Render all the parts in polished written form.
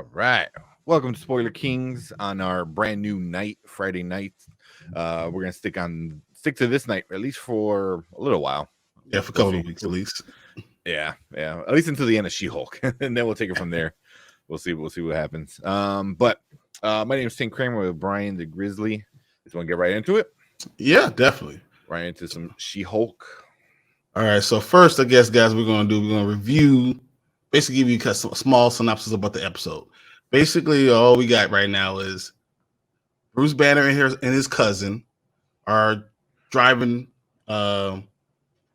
All right. Welcome to Spoiler Kings on our brand new night, Friday night. We're gonna stick to this night at least for a little while. Yeah, for a couple of weeks at least. Yeah. At least until the end of She-Hulk, and then we'll take it from there. We'll see what happens. But my name is Tim Kramer with Brian the Grizzly. Just want to get right into it. Yeah, definitely. Right into some She-Hulk. All right. So first, I guess, guys, we're gonna review, basically give you a small synopsis about the episode. Basically, all we got right now is Bruce Banner and his cousin are driving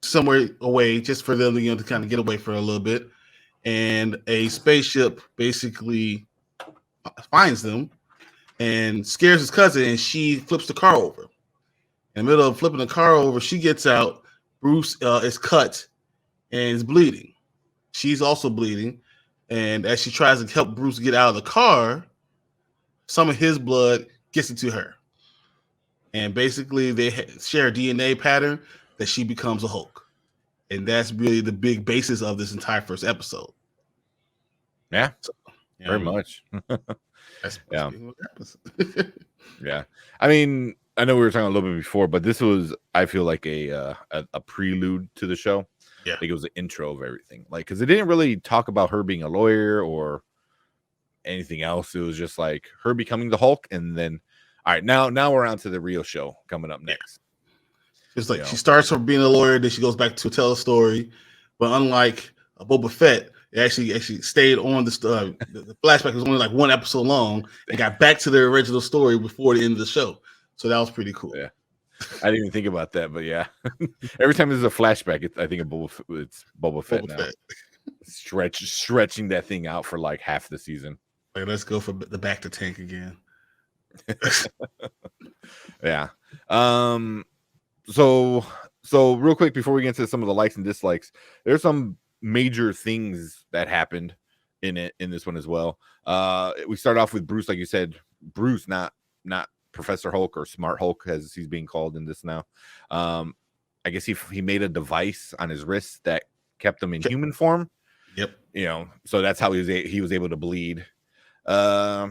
somewhere away, just for them, to kind of get away for a little bit, and a spaceship basically finds them and scares his cousin, and she flips the car over. In the middle of flipping the car over, she gets out. Bruce is cut and is bleeding. She's also bleeding. And as she tries to help Bruce get out of the car, some of his blood gets into her. And basically, they share a DNA pattern that she becomes a Hulk. And that's really the big basis of this entire first episode. Yeah, so, very much. That's yeah. what happens. Yeah. I mean, I know we were talking a little bit before, but this was, I feel like a prelude to the show. Yeah, like it was the intro of everything. Like, because it didn't really talk about her being a lawyer or anything else. It was just like her becoming the Hulk, and then, all right, now we're on to the real show coming up next. It's like she starts from being a lawyer, then she goes back to tell a story. But unlike Boba Fett, it actually stayed on the flashback was only like one episode long and got back to their original story before the end of the show. So that was pretty cool. Yeah, I didn't even think about that, but yeah, every time there's a flashback, I think it's Boba Fett now. Stretching that thing out for like half the season. Like, let's go for the back to tank again. Yeah. So real quick before we get into some of the likes and dislikes, there's some major things that happened in this one as well. We start off with Bruce, like you said, Bruce, not Professor Hulk or Smart Hulk as he's being called in this now. I guess he made a device on his wrist that kept him in human form. Yep. So that's how he was able to bleed. What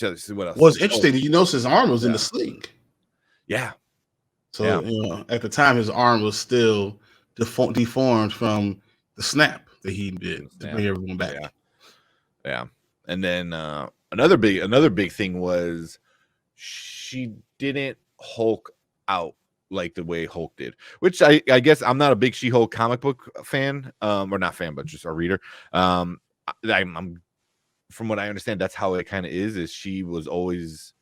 else? What's interesting, did you notice his arm was in the sling? Yeah. So at the time his arm was still deformed from the snap that he did to bring everyone back. Yeah. And then another big thing was she didn't Hulk out like the way Hulk did, which I guess I'm not a big She-Hulk comic book fan, or not fan, but just a reader. I'm from what I understand, that's how it kind of is she was always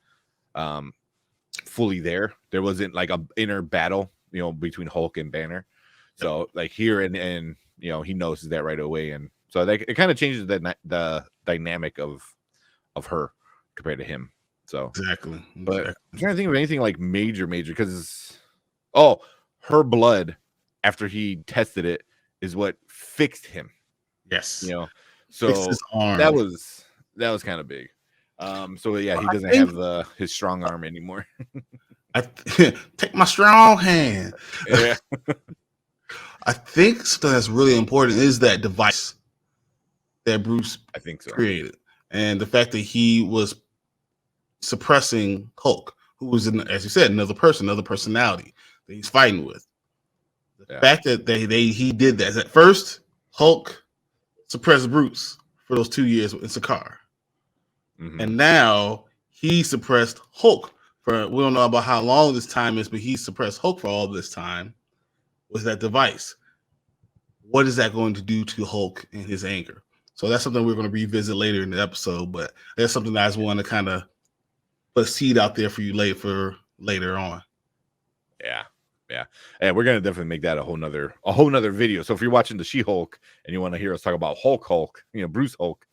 fully there. There wasn't like a inner battle, between Hulk and Banner. So like here and he notices that right away, and so it kind of changes the dynamic of her compared to him. So exactly. But I'm trying to think of anything like major because her blood after he tested it is what fixed him. Yes. So that was kind of big. So yeah, he doesn't have his strong arm anymore. Take my strong hand. Yeah. I think something that's really important is that device that Bruce created, and the fact that he was suppressing Hulk, who was, as you said, another personality that he's fighting with. The fact that he did that. At first, Hulk suppressed Bruce for those 2 years in Sakaar. Mm-hmm. And now he suppressed Hulk for, we don't know about how long this time is, but he suppressed Hulk for all this time with that device. What is that going to do to Hulk and his anger? So that's something we're going to revisit later in the episode, but that's something that I just want to kind of put a seed out there for you later on. Yeah. And we're going to definitely make that a whole nother video. So if you're watching the She-Hulk and you want to hear us talk about Hulk, Bruce Hulk,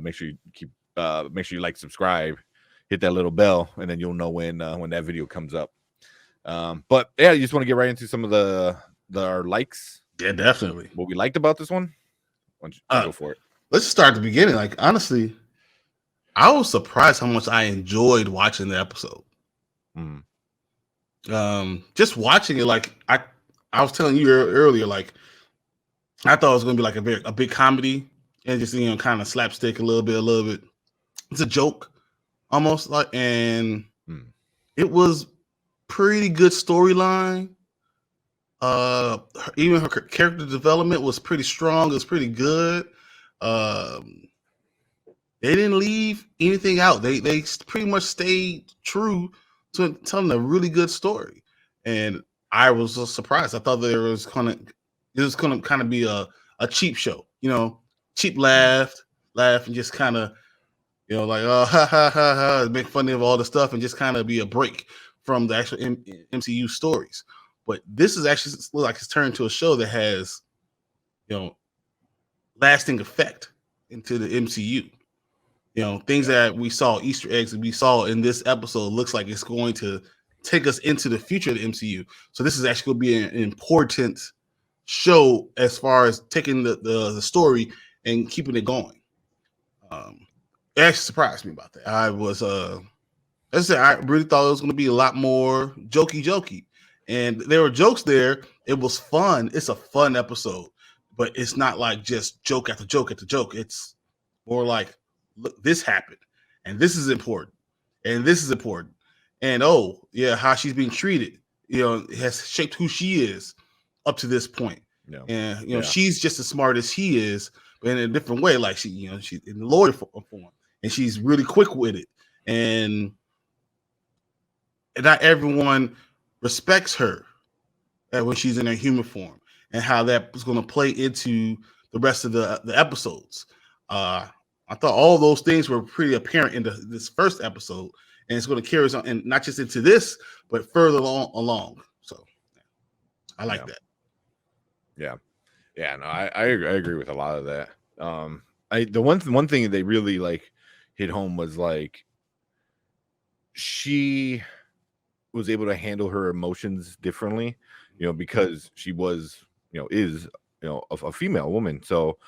make sure you like, subscribe, hit that little bell, and then you'll know when that video comes up. But yeah, you just want to get right into some of our likes. Yeah, definitely. What we liked about this one. Why don't you go for it? Let's start at the beginning. Like, honestly, I was surprised how much I enjoyed watching the episode. Just watching it, like I was telling you earlier, like I thought it was going to be like a big comedy and just kind of slapstick a little bit, it's a joke almost like, and it was pretty good storyline. Even her character development was pretty strong. It was pretty good. They didn't leave anything out. They pretty much stayed true to telling a really good story, and I was so surprised. I thought there was gonna kind of be a cheap show, cheap laugh, and just kind of, like, oh, ha ha ha ha, make fun of all the stuff, and just kind of be a break from the actual MCU stories. But this is actually like it's turned to a show that has, lasting effect into the MCU. Things that we saw, Easter eggs that we saw in this episode, looks like it's going to take us into the future of the MCU. So this is actually going to be an important show as far as taking the story and keeping it going. It actually surprised me about that. I was, as I said, I really thought it was going to be a lot more jokey. And there were jokes there. It was fun. It's a fun episode, but it's not like just joke after joke after joke. It's more like, look, this happened, and this is important, and this is important, and oh yeah, how she's being treated, has shaped who she is up to this point. And she's just as smart as he is, but in a different way. Like she's in the lawyer form, and she's really quick with it, and not everyone respects her when she's in her human form, and how that is going to play into the rest of the episodes. I thought all those things were pretty apparent in this first episode, and it's going to carry us on, and not just into this, but further along. So I like that. Yeah. No, I agree with a lot of that. The one thing they really like hit home was like she was able to handle her emotions differently, because she was, is, a female woman. So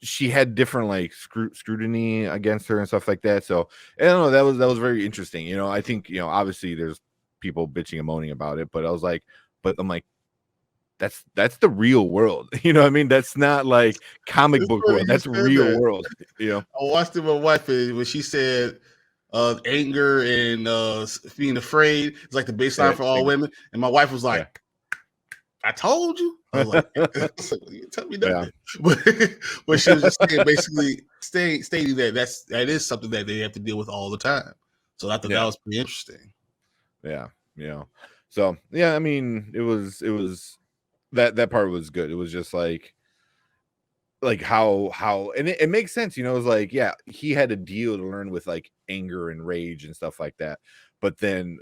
she had different like scrutiny against her and stuff like that. So I don't know, that was very interesting. I think, obviously there's people bitching and moaning about it, but I'm like, that's the real world. You know what I mean? That's not like comic book world. That's real world. I watched it with my wife when she said anger and being afraid is like the baseline for all women. And my wife was like, I told you. I was like, you tell me nothing. Yeah. But she was just saying, basically stating that is something that they have to deal with all the time. So I thought that was pretty interesting. Yeah. So yeah, I mean, it was that part was good. It was just like how and it makes sense, it was like, yeah, he had a deal to learn with like anger and rage and stuff like that. But then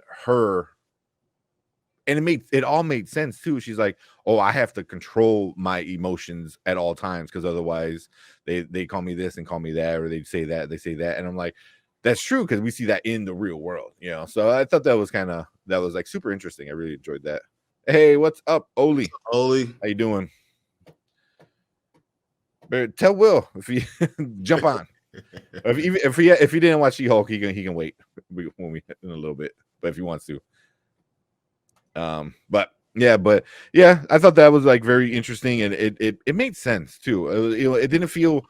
and it all made sense too. She's like, oh, I have to control my emotions at all times, because otherwise they call me this and call me that, or they say that. And I'm like, that's true, because we see that in the real world, So I thought that was like super interesting. I really enjoyed that. Hey, what's up, Oli? How you doing? But tell Will if he jump on. if he didn't watch She-Hulk, he can wait when we in a little bit. But if he wants to. But yeah, I thought that was like very interesting, and it made sense too. It didn't feel.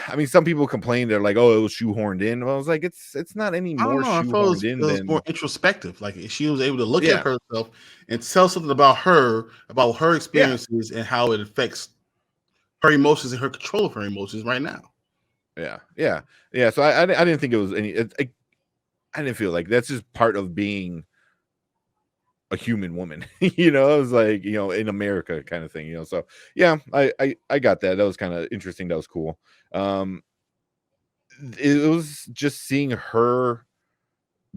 I mean, some people complain, they're like, "Oh, it was shoehorned in." Well, I was like, "It's not any more shoehorned in than more introspective." Like she was able to look at herself and tell something about her experiences, and how it affects her emotions and her control of her emotions right now. Yeah. So I didn't think it was any. I didn't feel like that's just part of being a human woman. It was like, in America kind of thing. So yeah, I got that. That was kind of interesting. That was cool. It was just seeing her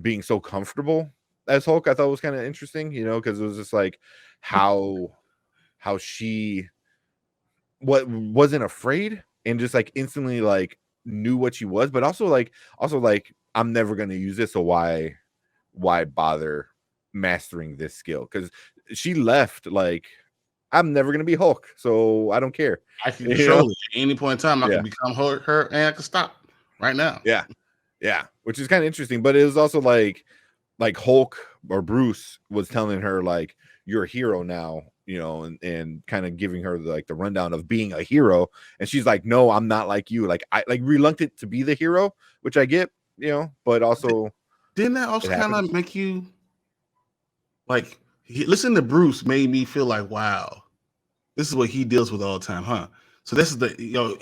being so comfortable as Hulk, I thought was kind of interesting, because it was just like how she wasn't afraid, and just like instantly like knew what she was, but also like I'm never going to use this, so why bother mastering this skill? Because she left like, I'm never going to be Hulk, so I don't care. I can control it at any point in time. I can become her, and I can stop right now. Yeah, which is kind of interesting. But it was also like, like Hulk or Bruce was telling her like, you're a hero now, you know, and kind of giving her the rundown of being a hero, and she's like, no, I'm not like you, like I like reluctant to be the hero, which I get, you know, but also didn't that also kind of make you like listen to Bruce made me feel like, wow, this is what he deals with all the time, huh? So this is the, you know,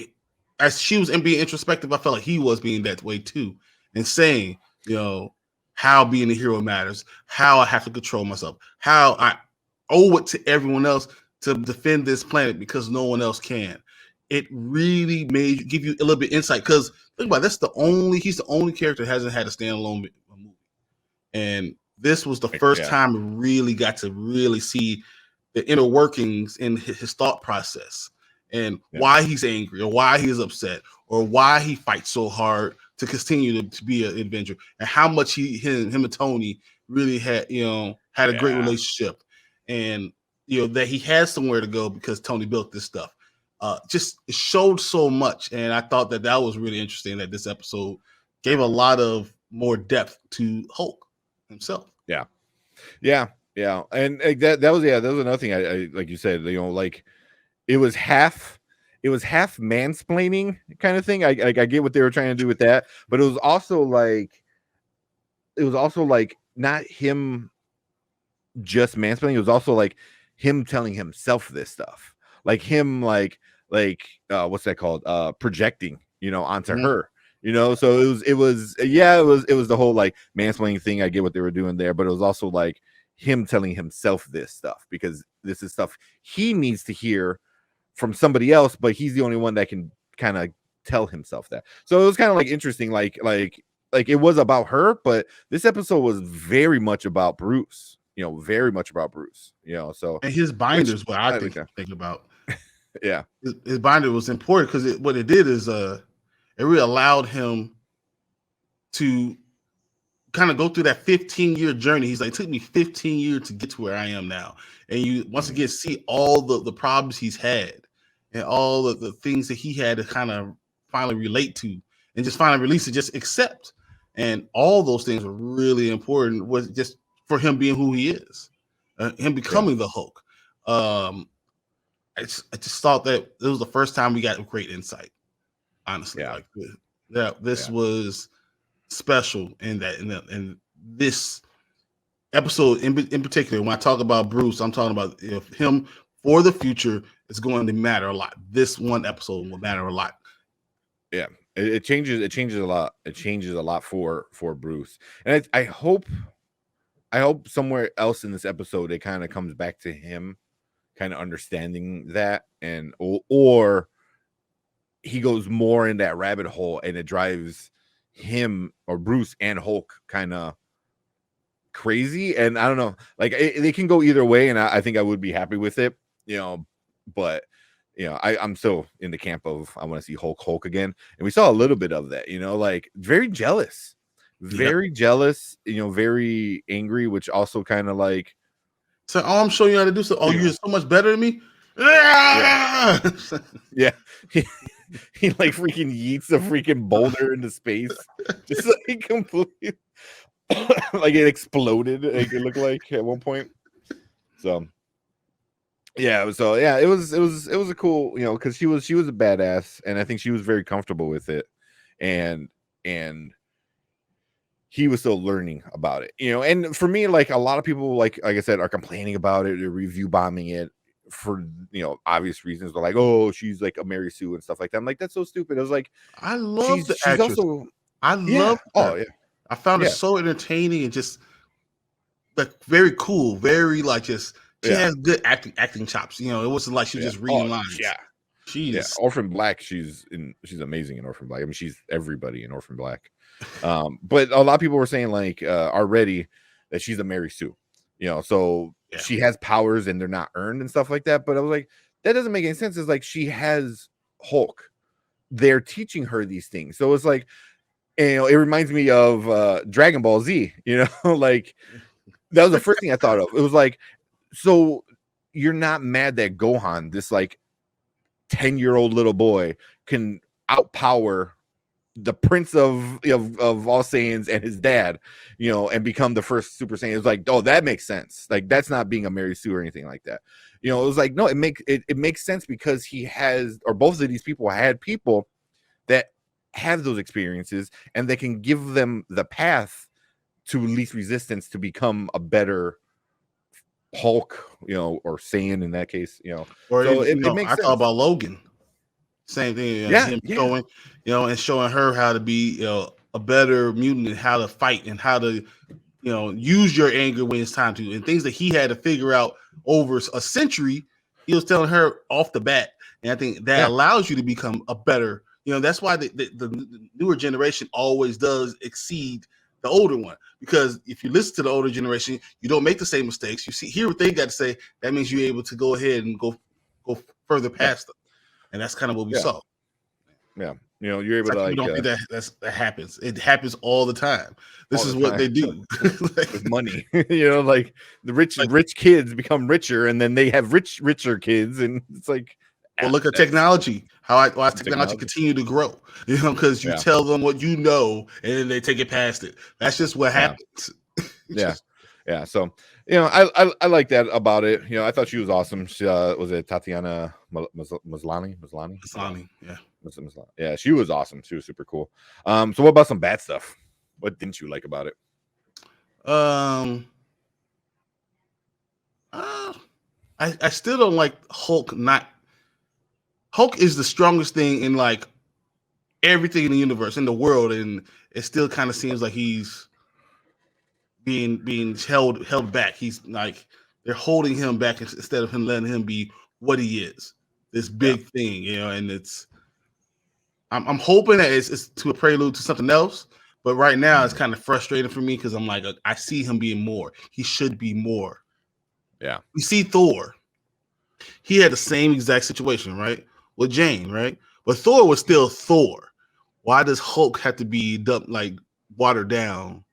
as she was being introspective, I felt like he was being that way too, and saying, you know, how being a hero matters, how I have to control myself, how I owe it to everyone else to defend this planet because no one else can. It really give you a little bit insight, because think about it, he's the only character that hasn't had a standalone movie, and this was the first time we really got to really see the inner workings in his thought process, and why he's angry or why he's upset or why he fights so hard to continue to be an adventurer, and how much him and Tony really had a great relationship, and that he has somewhere to go because Tony built this stuff. Just it showed so much, and I thought that was really interesting, that this episode gave a lot of more depth to Hulk himself. And that was another thing. I like you said, like it was half mansplaining kind of thing. I get what they were trying to do with that, but it was also like not him just mansplaining. It was also like him telling himself this stuff, like him like what's that called, projecting onto her, so it was the whole like mansplaining thing. I get what they were doing there, but it was also like him telling himself this stuff because this is stuff he needs to hear from somebody else, but he's the only one that can kind of tell himself that. So it was kind of like interesting, like it was about her, but this episode was very much about Bruce, very much about Bruce, so. And his binders, what I think about. Yeah. His binder was important because what it did is it really allowed him to kind of go through that 15-year journey. He's like, it took me 15 years to get to where I am now. And you once again see all the problems he's had and all the things that he had to kind of finally relate to and just finally release it, just accept. And all those things were really important, was just for him being who he is, him becoming the Hulk. I just thought that it was the first time we got great insight, honestly. Like this was special in that, and this episode in particular. When I talk about Bruce, I'm talking about him for the future is going to matter a lot. This one episode will matter a lot. Yeah, it changes a lot. It changes a lot for Bruce, and I hope somewhere else in this episode it kind of comes back to him kind of understanding that, and or he goes more in that rabbit hole and it drives him or Bruce and Hulk kind of crazy. And I don't know, like they can go either way, and I think I would be happy with it, but I'm still in the camp of I want to see Hulk again, and we saw a little bit of that, like very jealous, jealous, very angry, which also kind of like, so I'm showing you how to do so. Oh, you're so much better than me. Yeah. He like freaking yeets a freaking boulder into space, just like completely like it exploded. Like it looked like at one point. So it was a cool, because she was a badass, and I think she was very comfortable with it, and he was still learning about it, and for me, like a lot of people, like I said, are complaining about it, or review bombing it for obvious reasons. They're like, oh, she's like a Mary Sue and stuff like that. I'm like, that's so stupid. I was like, I love the she's actress. also, I love her. Oh yeah, I found it so entertaining and just like very cool, very like just she has good acting chops. It wasn't like she was just reading lines. She's Orphan Black. She's amazing in Orphan Black. I mean, she's everybody in Orphan Black. But a lot of people were saying like already that she's a Mary Sue, so she has powers and they're not earned and stuff like that. But I was like, that doesn't make any sense. It's like she has Hulk. They're teaching her these things. So it's like, it reminds me of Dragon Ball Z, like that was the first thing I thought of. It was like, so you're not mad that Gohan, this like 10-year-old little boy, can outpower the prince of all Saiyans and his dad, and become the first Super Saiyan. It was like, oh, that makes sense. Like, that's not being a Mary Sue or anything like that. It was like, no, it makes sense because he has, or both of these people had people that have those experiences and they can give them the path to least resistance to become a better Hulk, or Saiyan in that case, Or so even, it makes I sense. thought about Logan. Same thing, him showing, and showing her how to be, a better mutant and how to fight and how to, use your anger when it's time to, and things that he had to figure out over a century. He was telling her off the bat, and I think that allows you to become a better. That's why the newer generation always does exceed the older one, because if you listen to the older generation, you don't make the same mistakes. You hear what they got to say. That means you're able to go ahead and go further past them. And that's kind of what we saw. Yeah, you're able to like. People don't think that happens. It happens all the time. This is what they do with money. Like the rich kids become richer, and then they have richer kids, and it's like. Well, look at technology. Why technology continue to grow? Because you tell them what you know, and then they take it past it. That's just what happens. Yeah. So I like that about it. I thought she was awesome. She was it Tatiana Maslany? Yeah. Yeah, she was awesome. She was super cool. So what about some bad stuff? What didn't you like about it? I still don't like Hulk. Hulk is the strongest thing in like everything in the universe, in the world, and it still kind of seems like he's being held back. He's like, they're holding him back instead of him letting him be what he is, this big thing, and it's. I'm hoping that it's to a prelude to something else, but right now it's kind of frustrating for me because I'm like, I see him being more. He should be more. Yeah, we see Thor. He had the same exact situation, right, with Jane, right? But Thor was still Thor. Why does Hulk have to be like watered down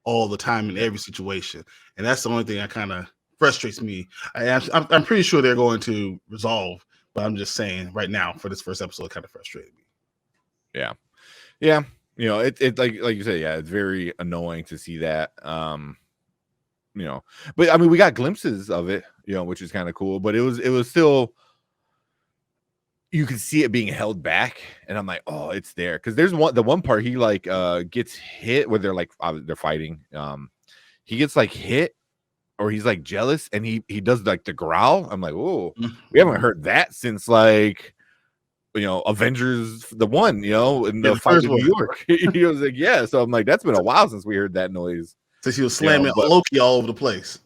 all the time in every situation? And that's the only thing that kind of frustrates me. I'm pretty sure they're going to resolve, but I'm just saying right now for this first episode, it kind of frustrated me. Yeah. It like you said, it's very annoying to see that. But I mean, we got glimpses of it, which is kind of cool. But it was still. You can see it being held back, and I'm like, oh, it's there because there's the one part he like gets hit where they're like they're fighting. He gets like hit, or he's like jealous, and he does like the growl. I'm like, oh, we haven't heard that since like Avengers the one, in the fight in New York. He was like, yeah. So I'm like, that's been a while since we heard that noise. Since he was slamming Loki all over the place.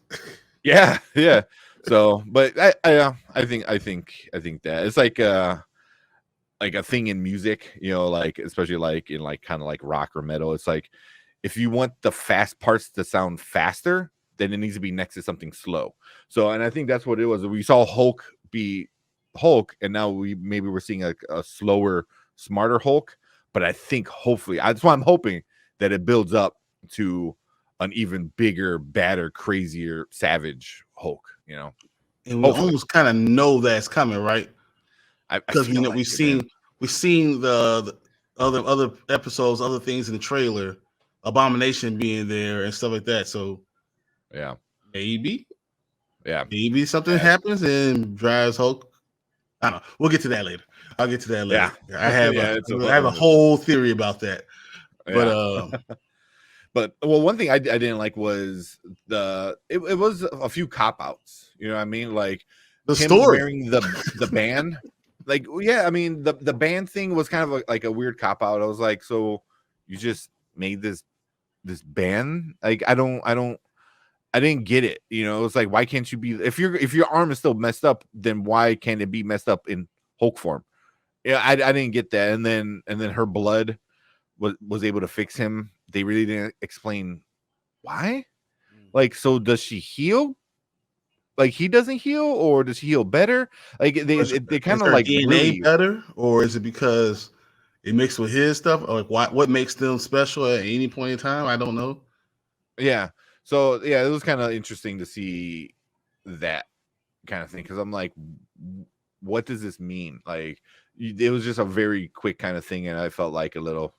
Yeah. So, but I think that it's like a thing in music, like especially like in like kind of like rock or metal. It's like if you want the fast parts to sound faster, then it needs to be next to something slow. So, and I think that's what it was. We saw Hulk be Hulk, and now we're seeing a slower, smarter Hulk. But I think hopefully that's why I'm hoping that it builds up to an even bigger, badder, crazier, savage Hulk. And we almost kind of know that's coming, right? Because we've seen the other episodes, other things in the trailer, Abomination being there and stuff like that. So maybe something happens and drives Hulk. I don't know. We'll get to that later. I'll get to that later. Yeah. I have a whole theory about that. But one thing I didn't like was it was a few cop outs. You know what I mean? Like the story wearing the band. Like, I mean, the band thing was kind of like a weird cop out. I was like, so you just made this band? Like, I didn't get it. It was like, why can't you be, if your arm is still messed up, then why can't it be messed up in Hulk form? Yeah, I didn't get that. And then her blood was able to fix him. They really didn't explain why. Like, so does she heal? Like, he doesn't heal, or does he heal better? Like, they kind of like DNA really better, or is it because it mixed with his stuff? Or like what makes them special at any point in time? I don't know. Yeah. So it was kind of interesting to see that kind of thing, because I'm like, what does this mean? Like, it was just a very quick kind of thing, and I felt like a little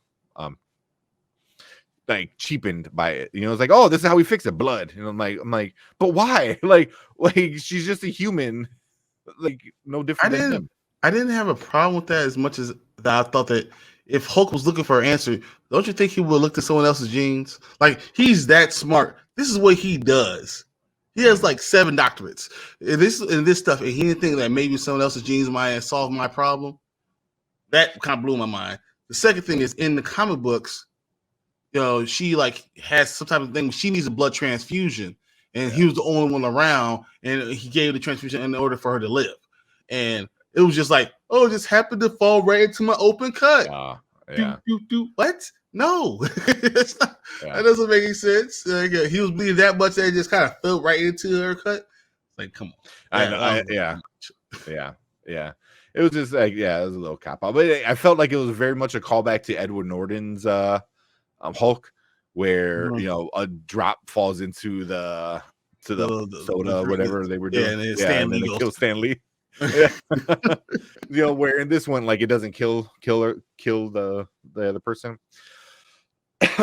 like cheapened by it. You know, it's like, oh, this is how we fix it, blood. And I'm like, but why? Like she's just a human, like no different than him. I didn't have a problem with that as much as that I thought that if Hulk was looking for an answer, don't you think he would look to someone else's genes? Like, he's that smart. This is what he does. He has like 7 doctorates in this stuff, and he didn't think that maybe someone else's genes might solve my problem. That kind of blew my mind. The second thing is, in the comic books, you know, she like has some type of thing. She needs a blood transfusion, and he was the only one around, and he gave the transfusion in order for her to live. And it was just like, oh, it just happened to fall right into my open cut. What? No, that doesn't make any sense. He was bleeding that much that it just kind of fell right into her cut. Like, come on. Yeah. It was just like, it was a little cop out, but I felt like it was very much a callback to Edward Norton's Hulk, where you know, a drop falls into the soda, whatever they were doing, and then it kills Stan Lee. You know, where in this one, like, it doesn't kill the other person.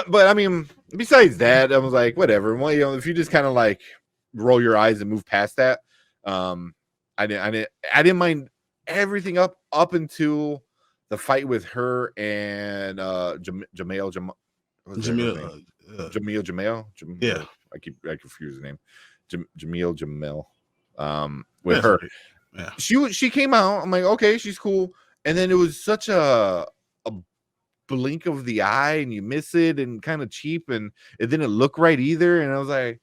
But I mean, besides that, I was like, whatever. Well, you know, if you just kind of like roll your eyes and move past that, I didn't mind everything up until the fight with her and Jamil. Yeah, I confuse the name. Jamil. With her. Right. Yeah. She came out. I'm like, okay, she's cool. And then it was such a blink of the eye, and you miss it, and kind of cheap, and it didn't look right either. And I was like,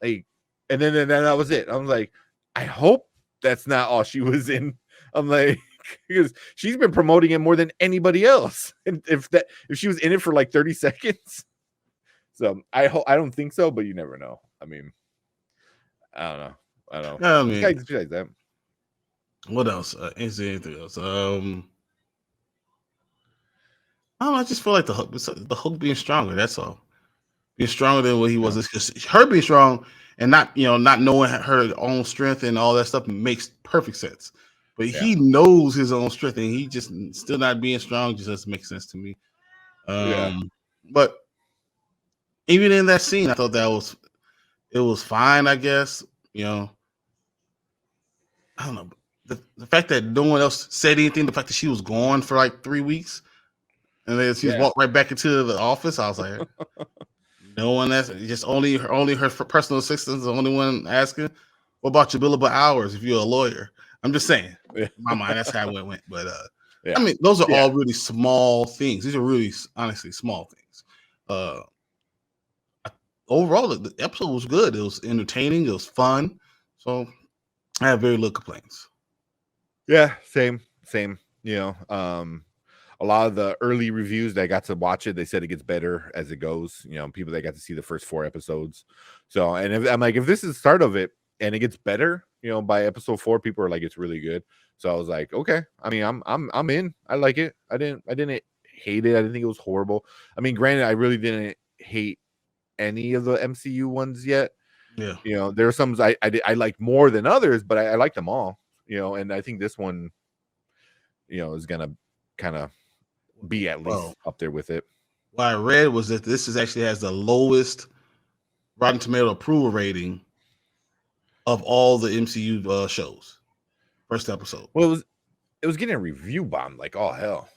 and then that was it. I was like, I hope that's not all she was in. I'm like, because she's been promoting it more than anybody else. And if she was in it for like 30 seconds. So I don't think so, but you never know. I mean, I don't know. I mean, besides that. What else? Is there anything else? I don't know, I just feel like the Hulk being stronger. That's all. Being stronger than what he was. Because her being strong and not knowing her own strength and all that stuff makes perfect sense. But he knows his own strength, and he just still not being strong just doesn't make sense to me. But even in that scene, I thought it was fine. I guess, you know, I don't know. The fact that no one else said anything, the fact that she was gone for like 3 weeks, and then she walked right back into the office, I was like, no one that's just only her personal assistant is the only one asking. What about your billable hours if you're a lawyer? I'm just saying, in my mind, that's how it went. But I mean, those are all really small things. These are really, honestly, small things. Overall, the episode was good. It was entertaining. It was fun. So I have very little complaints. Yeah, same. You know, a lot of the early reviews that I got to watch it, they said it gets better as it goes. You know, people that got to see the first 4 episodes. So, and I'm like, if this is the start of it and it gets better, you know, by episode 4, people are like, it's really good. So I was like, okay. I mean, I'm in. I like it. I didn't hate it. I didn't think it was horrible. I mean, granted, I really didn't hate any of the MCU ones yet. Yeah. You know, there are some I like more than others, but I like them all. You know, and I think this one, you know, is gonna kind of be at least up there with it. What I read was that this actually has the lowest Rotten Tomato approval rating of all the MCU shows. First episode. Well, it was getting a review bomb like all hell.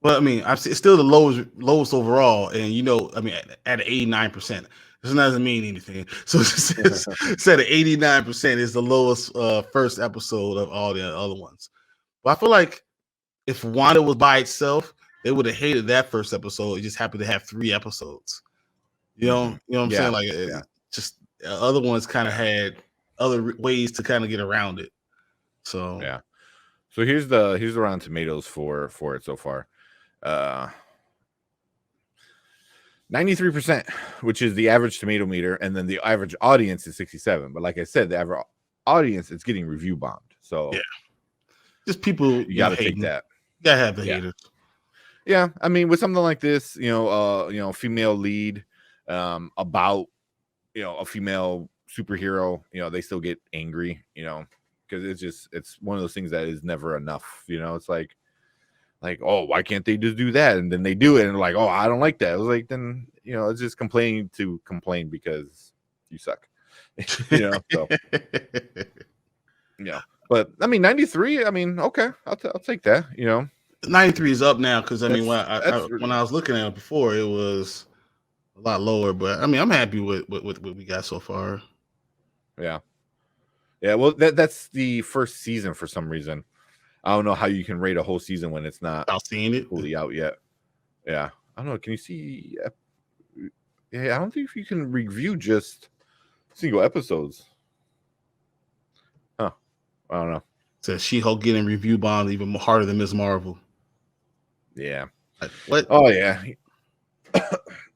Well, I mean, it's still the lowest overall, and you know, I mean, at 89%. This doesn't mean anything. So it said 89% is the lowest first episode of all the other ones. But I feel like if Wanda was by itself, they would have hated that first episode. It just happened to have 3 episodes. You know what I'm saying? Like, just other ones kind of had other ways to kind of get around it. So yeah. So here's the Rotten Tomatoes for it so far. 93%, which is the average tomato meter, and then the average audience is 67. But like I said, the average audience, it's getting review bombed. So just people, you gotta take that. You gotta have the haters. Yeah, I mean, with something like this, you know, female lead, about, you know, a female superhero, you know, they still get angry, you know, because it's one of those things that is never enough. You know, it's like like, oh, why can't they just do that? And then they do it, and like, oh, I don't like that. I was like, then it's just complaining to complain because you suck, So but I mean, 93. I mean, okay, I'll take that. 93 is up now because I mean, That's when I was looking at it before, it was a lot lower. But I mean, I'm happy with what we got so far. Yeah. Well, that's the first season for some reason. I don't know how you can rate a whole season when it's not seeing it fully out yet. Yeah, I don't know. Can you see? Yeah, I don't think you can review just single episodes. Huh? I don't know. Says She-Hulk getting review bombed even harder than Ms. Marvel. Yeah. Like, what? Oh yeah.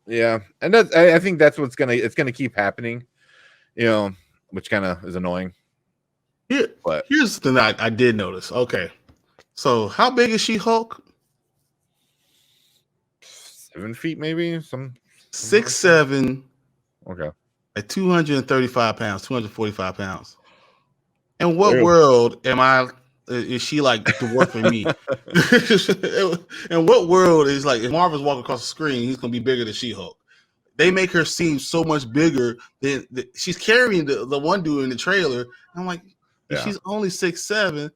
Yeah, and I think that's what's gonna keep happening. Which kind of is annoying. But here's the thing I did notice. Okay, so how big is She-Hulk? 7 feet, maybe 6'7". Okay. At 235 pounds, 245 pounds. In what world is she like dwarfing me? In what world is like if Marvel's walking across the screen, he's gonna be bigger than She-Hulk? They make her seem so much bigger than she's carrying the one dude in the trailer. I'm like, if she's only 6'7",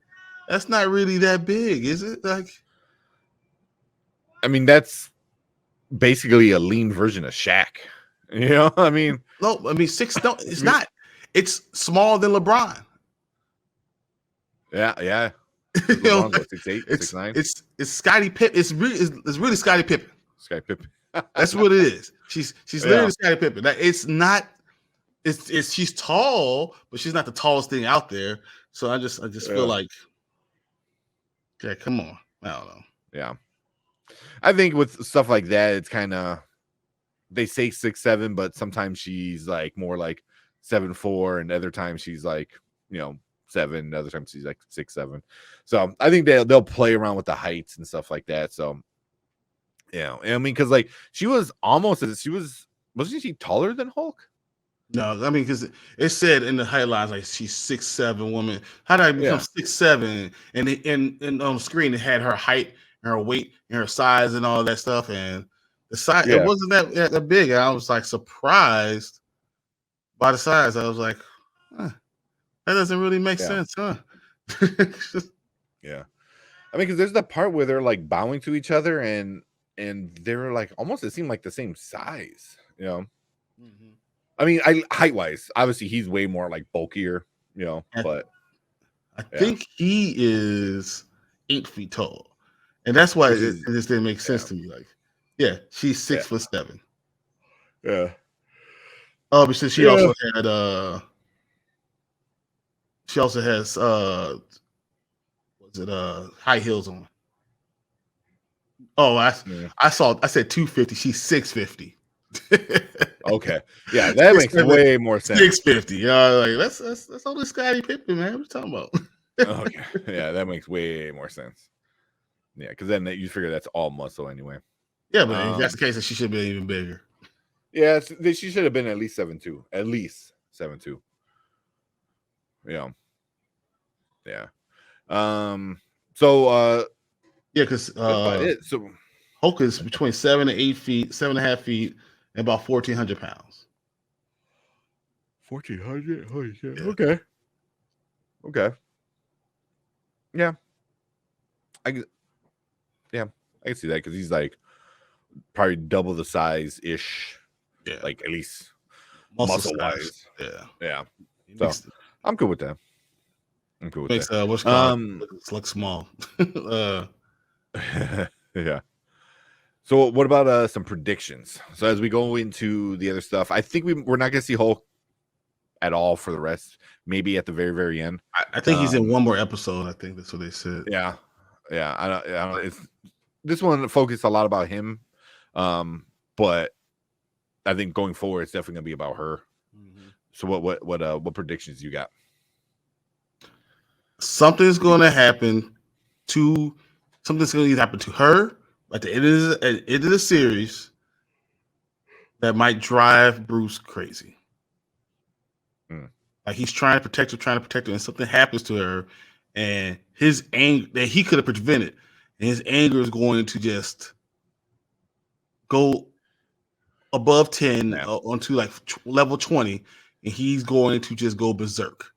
that's not really that big, is it? Like, I mean, that's basically a lean version of Shaq. I mean, no, six. No, it's not. It's smaller than LeBron. Yeah. LeBron's what, 6'8", 6'9"? It's Scottie Pippen. It's really Scottie Pippen. Scottie Pippen. That's what it is. She's literally Scottie Pippen. It's not. It's she's tall, but she's not the tallest thing out there. So I just feel like, yeah, come on. I don't know. Yeah, I think with stuff like that, it's kind of they say 6'7", but sometimes she's like more like 7'4", and other times she's like 7. Other times she's like 6'7". So I think they'll play around with the heights and stuff like that. So I mean, because like wasn't she taller than Hulk? No, I mean, because it said in the headlines like she's 6'7" woman. How did I become 6'7"? And on the screen it had her height and her weight and her size and all that stuff. And the size it wasn't that big. And I was like surprised by the size. I was like, that doesn't really make sense, huh? Yeah. I mean, because there's the part where they're like bowing to each other and they're like almost, it seemed like the same size, Mm-hmm. I mean, height wise, obviously he's way more like bulkier, but I think he is 8 feet tall, and that's why it just didn't make sense to me. Like, she's 6'7". Yeah. Oh, but she also had she also has high heels on. Oh, I said 250. She's 650. Okay, yeah, that makes way more sense. 650. Like that's only Scottie Pippen, man. What are you talking about? Okay, yeah, that makes way more sense. Yeah, because then you figure that's all muscle anyway. Yeah, but if that's the case, then she should be even bigger. Yeah, she should have been at least 7'2". At least 7'2". Yeah. So because so Hulk is between 7 and 8 feet, 7.5 feet, and about 1,400 pounds. 1,400? Holy shit. Yeah. Okay. Yeah. I can see that because he's like probably double the size ish. Yeah. Like at least muscle wise. Yeah. So I'm cool with that. Makes what's called look small. Yeah. So what about some predictions? So as we go into the other stuff, I think we're not gonna see Hulk at all for the rest. Maybe at the very, very end. I think he's in one more episode. I think that's what they said. Yeah. I don't this one focused a lot about him. But I think going forward it's definitely gonna be about her. Mm-hmm. So what predictions you got? Something's gonna happen to either happen to her at the end of the series that might drive Bruce crazy. Like he's trying to protect her, and something happens to her, and his anger that he could have prevented, and his anger is going to just go above 10 onto like level 20, and he's going to just go berserk.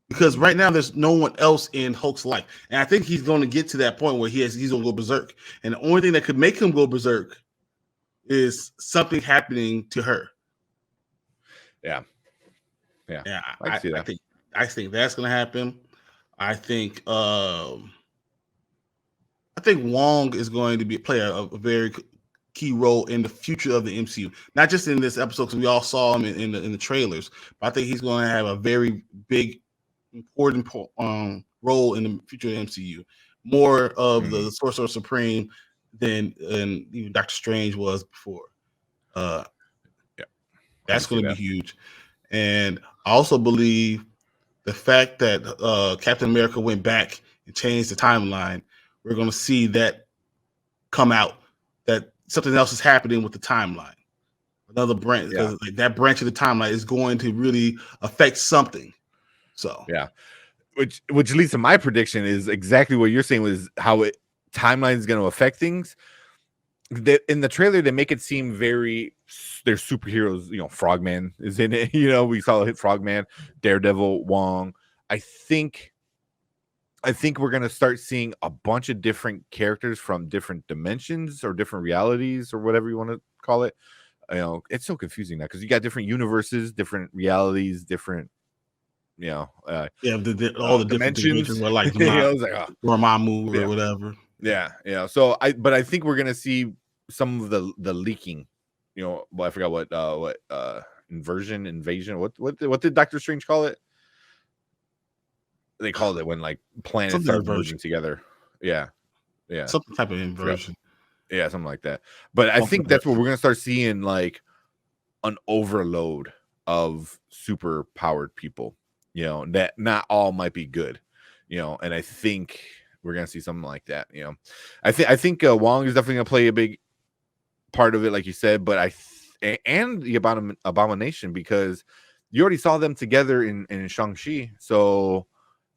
Because right now there's no one else in Hulk's life, and I think he's going to get to that point where he's going to go berserk, and the only thing that could make him go berserk is something happening to her. Yeah. I think that's going to happen. I think Wong is going to play a very key role in the future of the MCU, not just in this episode because we all saw him in the trailers, but I think he's going to have a very big, important role in the future of the MCU, more of the Sorcerer Supreme than even Doctor Strange was before. That's going to be huge. And I also believe the fact that Captain America went back and changed the timeline, we're going to see that come out, that something else is happening with the timeline. Another branch, because that branch of the timeline is going to really affect something. So which leads to my prediction is exactly what you're saying, was how timeline is going to affect things. In the trailer, they make it seem very, they're superheroes. You know, Frogman is in it. You know, we saw hit Frogman, Daredevil, Wong. I think we're gonna start seeing a bunch of different characters from different dimensions or different realities or whatever you want to call it. You know, it's so confusing now because you got different universes, different realities, different. You know, all the dimensions were like Dormammu or whatever. Yeah. So I think we're gonna see some of the leaking. You know, well, I forgot what invasion. What did Doctor Strange call it? They called it when like planets start merging together. Yeah. Some type of inversion. Yeah, something like that. But I think that's what we're gonna start seeing, like an overload of super powered people. You know, that not all might be good. You know, and I think we're gonna see something like that. You know, I think Wong is definitely gonna play a big part of it, like you said. But and the Abomination, because you already saw them together in Shang-Chi, so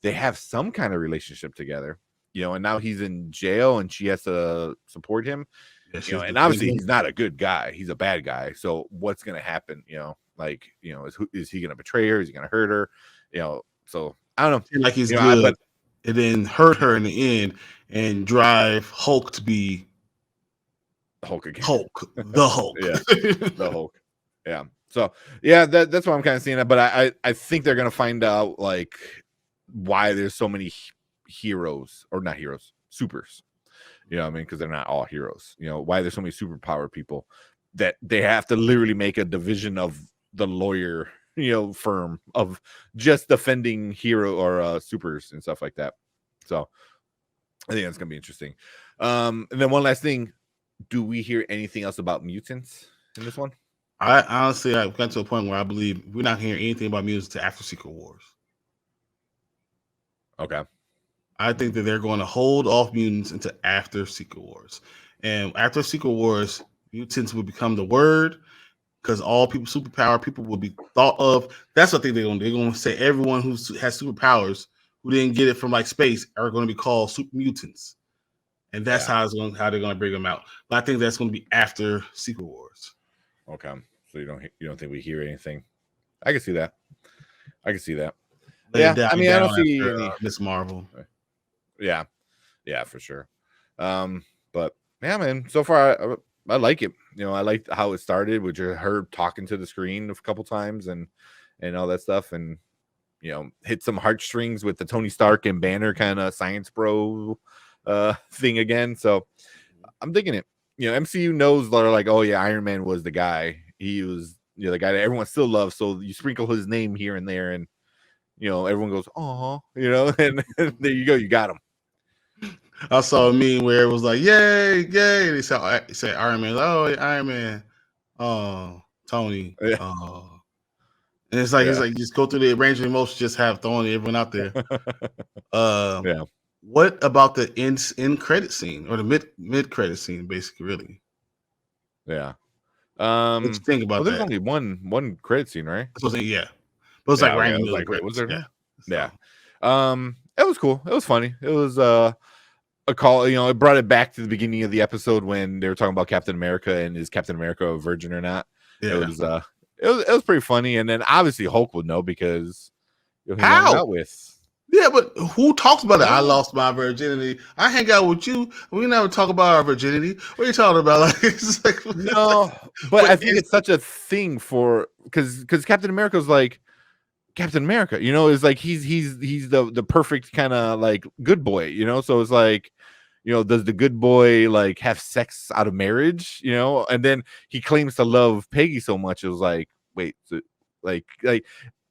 they have some kind of relationship together. You know, and now he's in jail and she has to support him. You know, and obviously he's not a good guy; he's a bad guy. So what's gonna happen? You know, like, you know, is he gonna betray her? Is he gonna hurt her? You know, so I don't know. Like he's good, but and then hurt her in the end and drive Hulk to be Hulk again. The Hulk. The Hulk. Yeah. So yeah, that's what I'm kind of seeing. But I think they're gonna find out like why there's so many heroes, or not heroes, supers. You know what I mean? Because they're not all heroes. You know, why there's so many superpower people that they have to literally make a division of the lawyer, you know, firm of just defending hero or supers and stuff like that. So I think that's gonna be interesting. And then one last thing, do we hear anything else about mutants in this one? I honestly, I've got to a point where I believe we're not hearing anything about mutants after Secret Wars. Okay. I think that they're going to hold off mutants until after Secret Wars. And after Secret Wars, mutants will become the word, because all people, superpower people, will be thought of. That's what they're going to do. They're going to say everyone who has superpowers who didn't get it from like space are going to be called super mutants. And that's how they're going to bring them out. But I think that's going to be after Secret Wars. Okay. So you don't think we hear anything? I can see that. I mean, I don't see any Miss Marvel. Yeah, for sure. But yeah, man, so far I like it. You know, I like how it started with her talking to the screen a couple times and all that stuff, and you know, hit some heartstrings with the Tony Stark and Banner kind of science bro thing again. So I'm digging it. You know, MCU knows they're like, oh yeah, Iron Man was the guy. He was, you know, the guy that everyone still loves. So you sprinkle his name here and there, and you know, everyone goes, oh, you know, and there you go, you got him. I saw a meme where it was like, yay, yay. They said Iron Man. Oh, Iron Man. Oh, Tony. Yeah. Oh. And it's like, just go through the range of emotions, just have throwing everyone out there. Yeah. What about the end credit scene, or the mid credit scene, basically, really? Yeah. What you think about that? There's only one credit scene, right? Yeah. But it was like right in the middle. Was there? Yeah. Yeah. It was cool. It was funny. It was a call. It brought it back to the beginning of the episode when they were talking about Captain America and is Captain America a virgin or not. Yeah. It was pretty funny. And then obviously Hulk would know because he hung out with. Yeah, but who talks about it? I lost my virginity. I hang out with you. We never talk about our virginity. What are you talking about? No, but I think it's such a thing because Captain America's like Captain America, is like he's the perfect kind of like good boy, so it's like, does the good boy like have sex out of marriage, and then he claims to love Peggy so much. It was like, wait, so, like I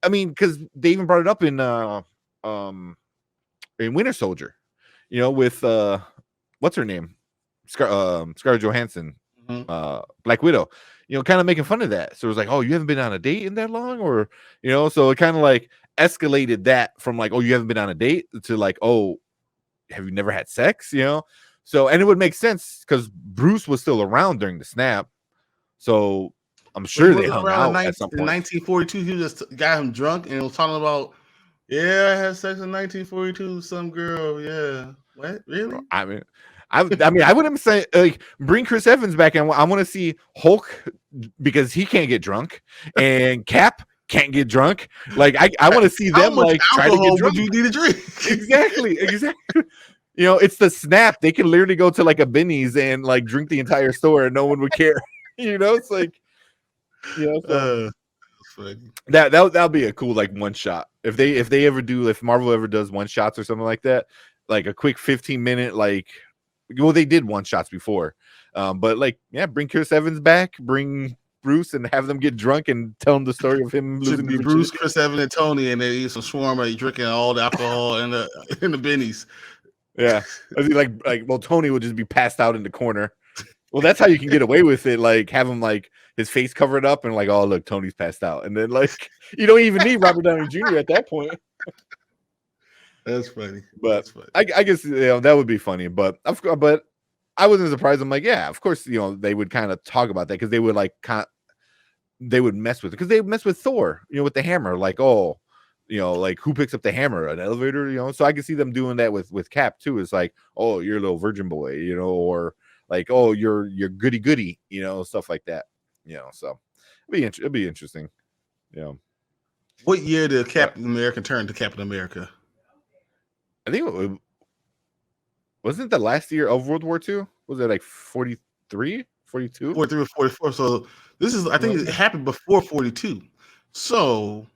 mean, because they even brought it up in Winter Soldier, with what's her name, Scarlett Johansson, Black Widow, kind of making fun of that. So it was like, oh, you haven't been on a date in that long, or so it kind of like escalated that from like, oh, you haven't been on a date to like, oh, have you never had sex? So, and it would make sense because Bruce was still around during the snap, so I'm sure they hung out at some point. In 1942, he just got him drunk and was talking about, yeah, I had sex in 1942 with some girl. Yeah, what? Really? I mean, I wouldn't say like bring Chris Evans back, and I want to see Hulk because he can't get drunk, and Cap can't get drunk. Like I want to see them like try to get drunk. Would you need a drink? Exactly. It's the snap. They can literally go to like a Benny's and like drink the entire store, and no one would care. It's like, so, that'll be a cool like one shot if Marvel ever does one shots or something like that, like a quick 15-minute like. Well, they did one shots before, but like, yeah, bring Chris Evans back, bring Bruce, and have them get drunk and tell them the story of him losing. Should be Bruce, Chris Evans, and Tony, and they eat some shawarma, drinking all the alcohol in the Bennies. Yeah, well, Tony would just be passed out in the corner. Well, that's how you can get away with it. Like, have him like his face covered up, and like, oh look, Tony's passed out, and then like you don't even need Robert Downey Jr. at that point. That's funny. But that's funny. I guess that would be funny. But I wasn't surprised. I'm like, yeah, of course, they would kind of talk about that because they would like they would mess with it because they mess with Thor, with the hammer. Like, oh, like who picks up the hammer? An elevator, So I can see them doing that with Cap too. It's like, oh, you're a little virgin boy, or like, oh, you're goody, stuff like that. So it'd be interesting. What year did Captain America turn to Captain America? I think wasn't the last year of World War II? Was it like 43, 42? 43 or 44. So this is, I think it happened before 42. So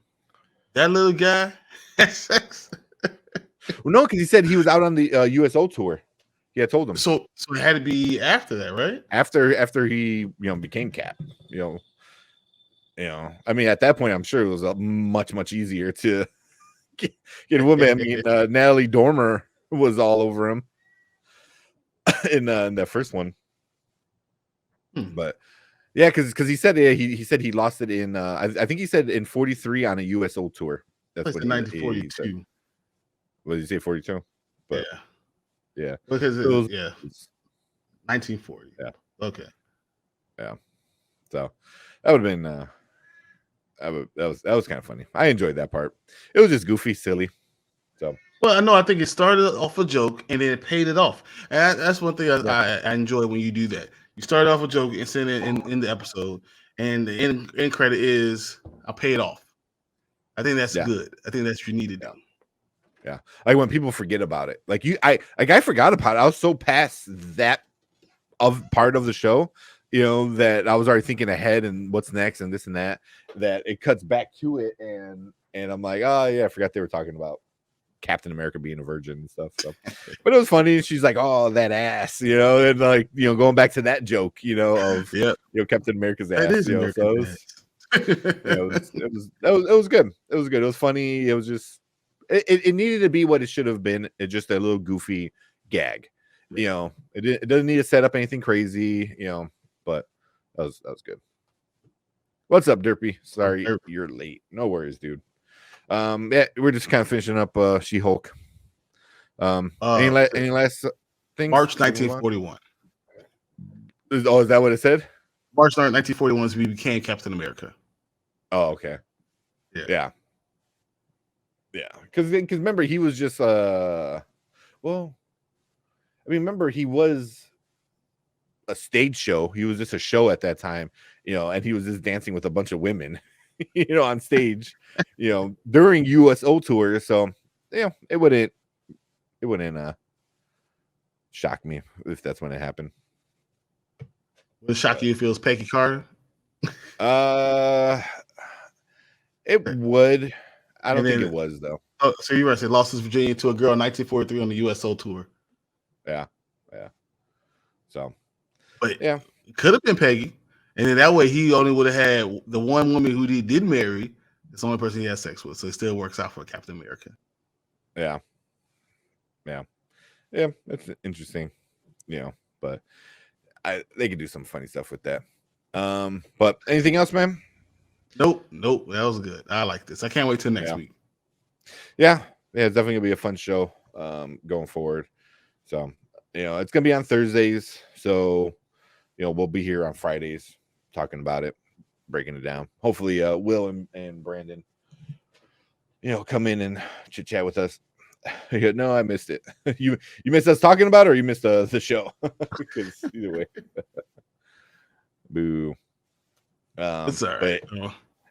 that little guy had sex. Well, no, because he said he was out on the USO tour. Yeah, I told him. So it had to be after that, right? After he became Cap. I mean, at that point, I'm sure it was much easier to get a woman. I mean, Natalie Dormer was all over him in that first one. But yeah, because he said he said he lost it in I think he said in 43 on a USO tour. That's what 1942. What did he say? 42? But yeah. Because it was 1940. Yeah. Okay. Yeah. So that would have been that was kind of funny. I enjoyed that part. It was just goofy, silly. So well, no, I think it started off a joke and then it paid it off. And that's one thing I enjoy when you do that. You start off a joke and send it in the episode, and the end credit is I'll pay it off. I think that's good. I think that's what you need to do. Yeah. Like when people forget about it. Like I forgot about it. I was so past that part of the show, that I was already thinking ahead and what's next and this and that it cuts back to it and I'm like, oh yeah, I forgot they were talking about Captain America being a virgin and stuff. So but it was funny. She's like, oh, that ass, and like, going back to that joke, of Captain America's ass. That is so it was good. It was good. It was funny. It was just it needed to be what it should have been. It's just a little goofy gag. It doesn't need to set up anything crazy, but that was good. What's up, Derpy? Sorry, you're late. No worries, dude. Yeah, we're just kind of finishing up She-Hulk. Any last things? March 1941. Oh, is that what it said? March 1941 is we became Captain America. Oh, okay. Yeah. Because remember, he was just well, I mean, remember he was a stage show. He was just a show at that time, and he was just dancing with a bunch of women, on stage, during USO tour. So, it wouldn't shock me if that's when it happened. Would it shock you if it was Peggy Carter? It would. I don't think it was though. Oh, so you were saying lost his Virginia to a girl in 1943 on the USO tour. Yeah. So, but yeah, it could have been Peggy, and then that way he only would have had the one woman who he did marry. It's the only person he had sex with, so it still works out for Captain America. Yeah. That's interesting, but they could do some funny stuff with that. But anything else, man? Nope. That was good. I like this. I can't wait till next week. Yeah, it's definitely gonna be a fun show going forward. So, it's gonna be on Thursdays. So, we'll be here on Fridays talking about it, breaking it down. Hopefully, Will and Brandon, come in and chit chat with us. No, I missed it. You missed us talking about it, or you missed the show? Because either way, boo. It's all right.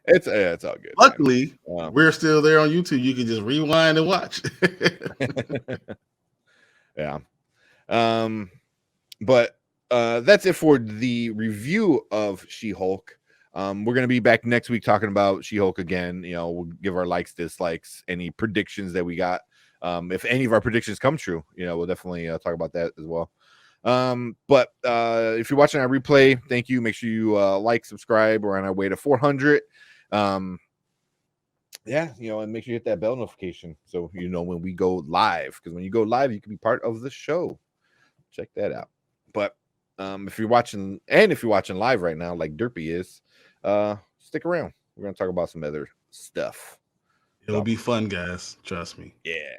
It's all good. Luckily, we're still there on YouTube. You can just rewind and watch. Yeah. But that's it for the review of She-Hulk. We're going to be back next week talking about She-Hulk again. We'll give our likes, dislikes, any predictions that we got. If any of our predictions come true, we'll definitely talk about that as well. But if you're watching our replay, thank you. Make sure you like, subscribe. We're on our way to 400. And make sure you hit that bell notification so when we go live, because when you go live, you can be part of the show. Check that out. But if you're watching live right now, like Derpy is, stick around. We're gonna talk about some other stuff. It'll be fun, guys. Trust me. Yeah.